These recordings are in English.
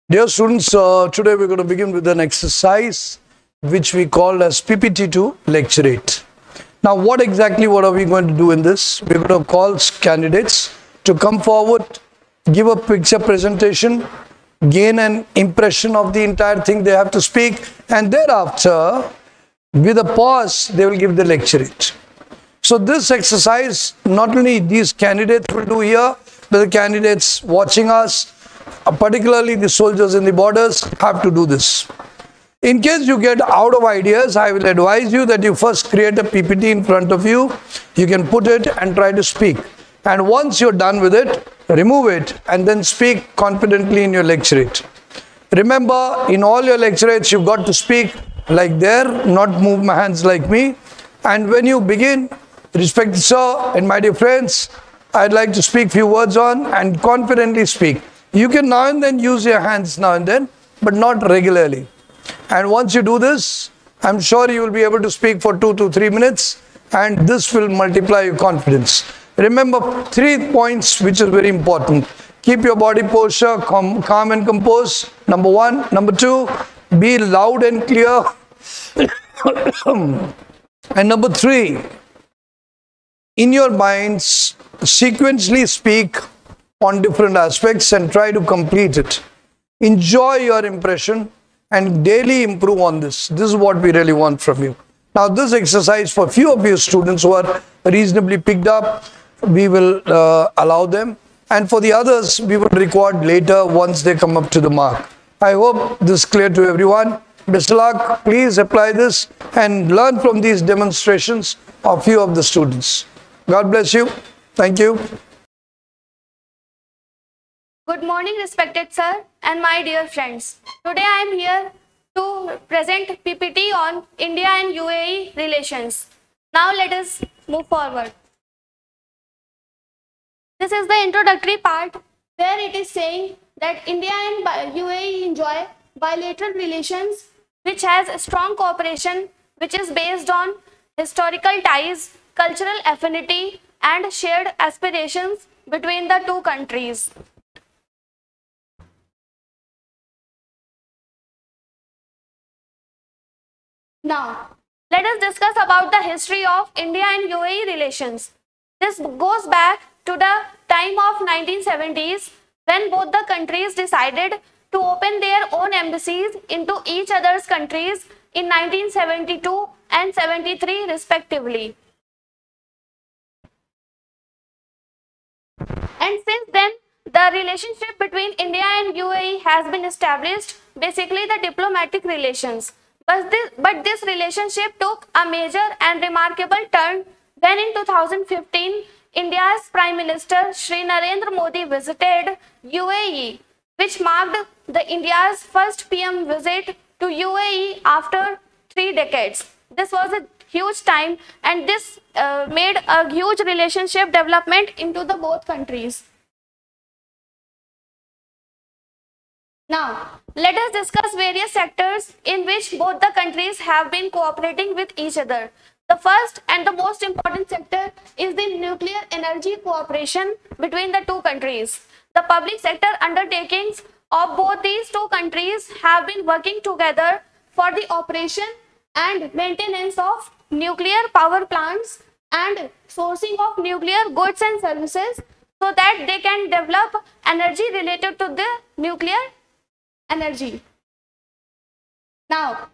Dear students, today we're going to begin with an exercise which we call as PPT2 Lecturate. Now, what are we going to do in this? We're going to call candidates to come forward, give a picture presentation, gain an impression of the entire thing they have to speak, and thereafter, with a pause, they will give the lecturate. So this exercise, not only these candidates will do here, but the candidates watching us, particularly the soldiers in the borders, have to do this. In case you get out of ideas, I will advise you that you first create a PPT in front of you. You can put it and try to speak. And once you're done with it, remove it and then speak confidently in your lecturate. Remember, in all your lecturates, you've got to speak like there, not move my hands like me. And when you begin, respected sir and my dear friends, I'd like to speak few words on and confidently speak. You can now and then use your hands now and then, but not regularly. And once you do this, I'm sure you will be able to speak for 2 to 3 minutes, and this will multiply your confidence. Remember 3 points which is very important. Keep your body posture calm and composed. Number 1. Number 2, be loud and clear. And number 3, in your minds, sequentially speak on different aspects and try to complete it. Enjoy your impression and daily improve on this. This is what we really want from you. Now, this exercise for few of you students who are reasonably picked up, we will allow them. And for the others, we will record later once they come up to the mark. I hope this is clear to everyone. Best of luck. Please apply this and learn from these demonstrations of few of the students. God bless you. Thank you. Good morning, respected sir and my dear friends. Today I am here to present PPT on India and UAE relations. Now let us move forward. This is the introductory part where it is saying that India and UAE enjoy bilateral relations which has a strong cooperation which is based on historical ties, cultural affinity and shared aspirations between the two countries. Now, let us discuss about the history of India and UAE relations. This goes back to the time of 1970s when both the countries decided to open their own embassies into each other's countries in 1972 and 73 respectively. And since then, the relationship between India and UAE has been established, basically the diplomatic relations. But this relationship took a major and remarkable turn when in 2015, India's Prime Minister Shri Narendra Modi visited UAE, which marked the India's first PM visit to UAE after 3 decades. This was a huge time and this made a huge relationship development into the both countries. Now, let us discuss various sectors in which both the countries have been cooperating with each other. The first and the most important sector is the nuclear energy cooperation between the two countries. The public sector undertakings of both these two countries have been working together for the operation and maintenance of nuclear power plants and sourcing of nuclear goods and services so that they can develop energy related to the nuclear energy. Now,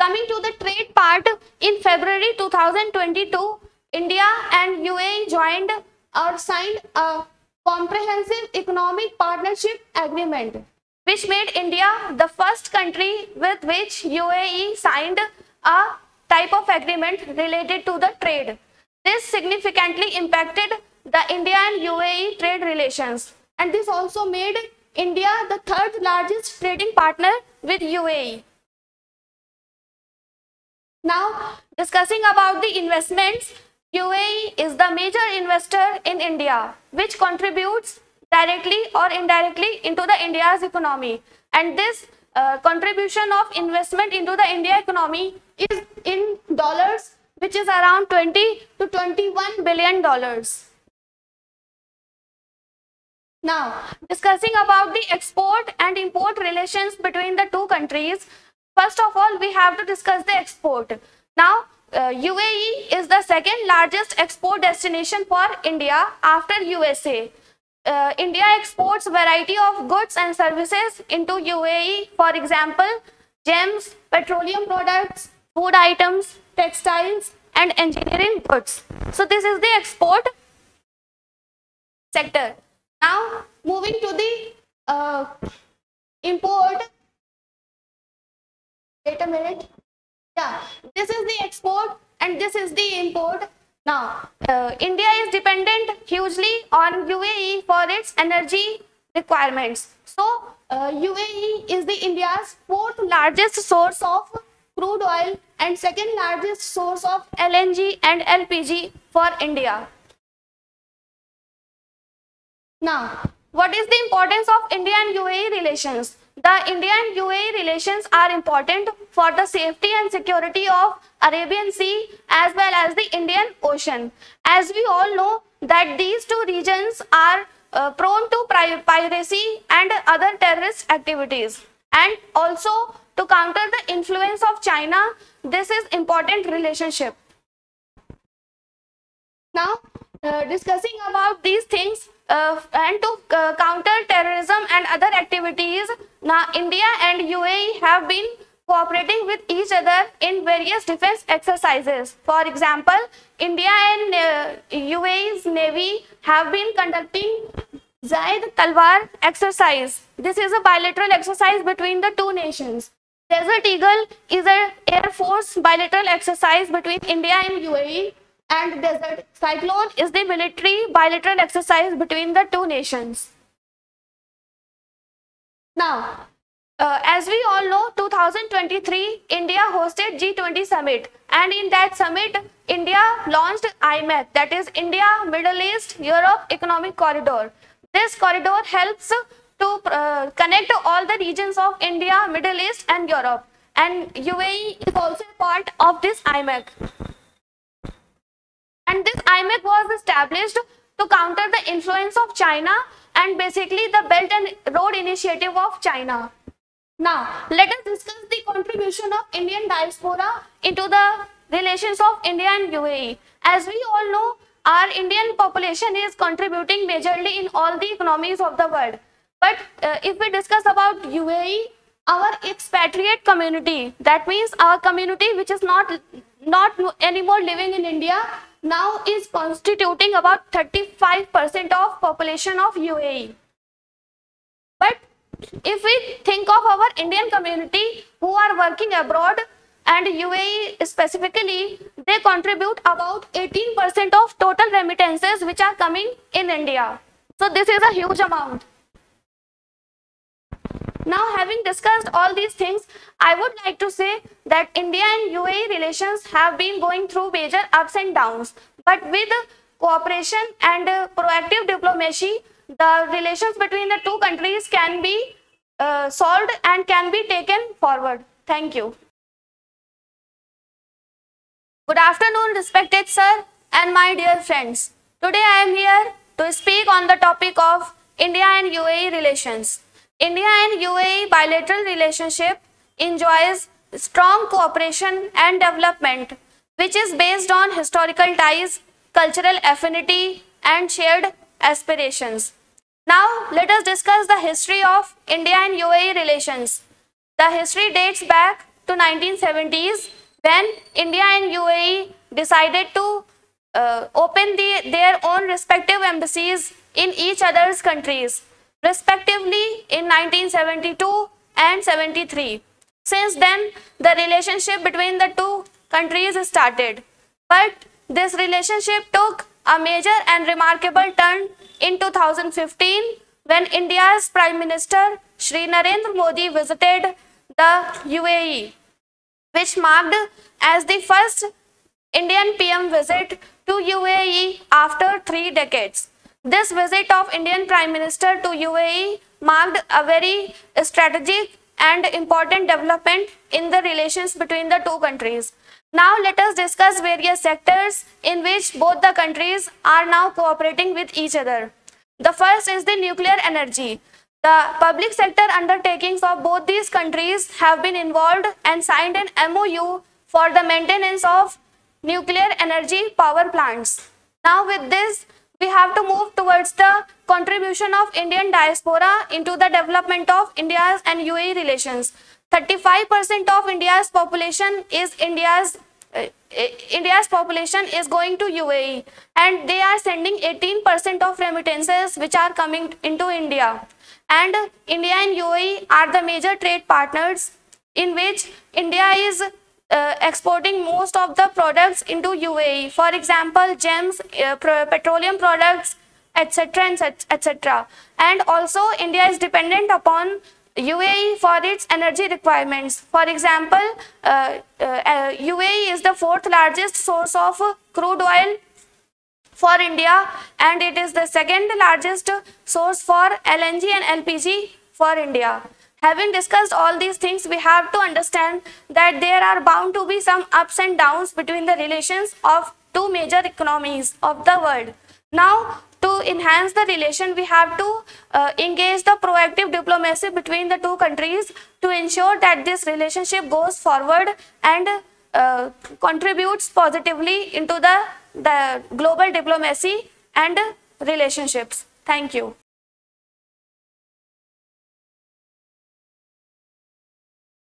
coming to the trade part, in February 2022, India and UAE joined or signed a comprehensive economic partnership agreement, which made India the first country with which UAE signed a type of agreement related to the trade. This significantly impacted the India and UAE trade relations, and this also made India the third largest trading partner with UAE. Now, discussing about the investments, UAE is the major investor in India, which contributes directly or indirectly into the India's economy. And this contribution of investment into the India economy is in dollars, which is around 20 to 21 billion dollars. Now, discussing about the export and import relations between the two countries, first of all, we have to discuss the export. Now, UAE is the second largest export destination for India after USA. India exports variety of goods and services into UAE, for example, gems, petroleum products, food items, textiles, and engineering goods. So this is the export sector. Now, moving to the import. Wait a minute. Yeah, this is the export and this is the import. Now, India is dependent hugely on UAE for its energy requirements. So, UAE is the India's fourth largest source of crude oil and second largest source of LNG and LPG for India. Now, what is the importance of India and UAE relations? The India and UAE relations are important for the safety and security of Arabian Sea as well as the Indian Ocean. As we all know that these two regions are prone to piracy and other terrorist activities. And also to counter the influence of China, this is important relationship. Now, discussing about these things and to counter terrorism and other activities, now India and UAE have been cooperating with each other in various defense exercises. For example, India and UAE's Navy have been conducting Zaid Talwar exercise. This is a bilateral exercise between the two nations. Desert Eagle is an Air Force bilateral exercise between India and UAE. And Desert Cyclone is the military bilateral exercise between the two nations. Now, as we all know, 2023, India hosted G20 summit, and in that summit, India launched IMEC, that is India, Middle East, Europe Economic Corridor. This corridor helps to connect all the regions of India, Middle East and Europe, and UAE is also a part of this IMEC. And this IMEC was established to counter the influence of China and basically the Belt and Road Initiative of China. Now, let us discuss the contribution of Indian diaspora into the relations of India and UAE. As we all know, our Indian population is contributing majorly in all the economies of the world. But if we discuss about UAE, our expatriate community, that means our community which is not anymore living in India, now is constituting about 35% of population of UAE. But if we think of our Indian community who are working abroad and UAE specifically, they contribute about 18% of total remittances which are coming in India. So this is a huge amount. Now, having discussed all these things, I would like to say that India and UAE relations have been going through major ups and downs. But with cooperation and proactive diplomacy, the relations between the two countries can be solved and can be taken forward. Thank you. Good afternoon, respected sir and my dear friends. Today I am here to speak on the topic of India and UAE relations. India and UAE bilateral relationship enjoys strong cooperation and development, which is based on historical ties, cultural affinity, and shared aspirations. Now, let us discuss the history of India and UAE relations. The history dates back to 1970s when India and UAE decided to open their own respective embassies in each other's countries, respectively in 1972 and 73. Since then, the relationship between the two countries started. But this relationship took a major and remarkable turn in 2015 when India's Prime Minister Shri Narendra Modi visited the UAE, which marked as the first Indian PM visit to UAE after 3 decades. This visit of Indian Prime Minister to UAE marked a very strategic and important development in the relations between the two countries. Now let us discuss various sectors in which both the countries are now cooperating with each other. The first is the nuclear energy. The public sector undertakings of both these countries have been involved and signed an MOU for the maintenance of nuclear energy power plants. Now with this, we have to move towards the contribution of Indian diaspora into the development of India's and UAE relations. 35% of India's population is India's population is going to UAE, and they are sending 18% of remittances which are coming into India. And India and UAE are the major trade partners, in which India is exporting most of the products into UAE. For example, gems, petroleum products, etc. etc. And also India is dependent upon UAE for its energy requirements. For example, UAE is the fourth largest source of crude oil for India, and it is the second largest source for LNG and LPG for India. Having discussed all these things, we have to understand that there are bound to be some ups and downs between the relations of two major economies of the world. Now, to enhance the relation, we have to engage the proactive diplomacy between the two countries to ensure that this relationship goes forward and contributes positively into the global diplomacy and relationships. Thank you.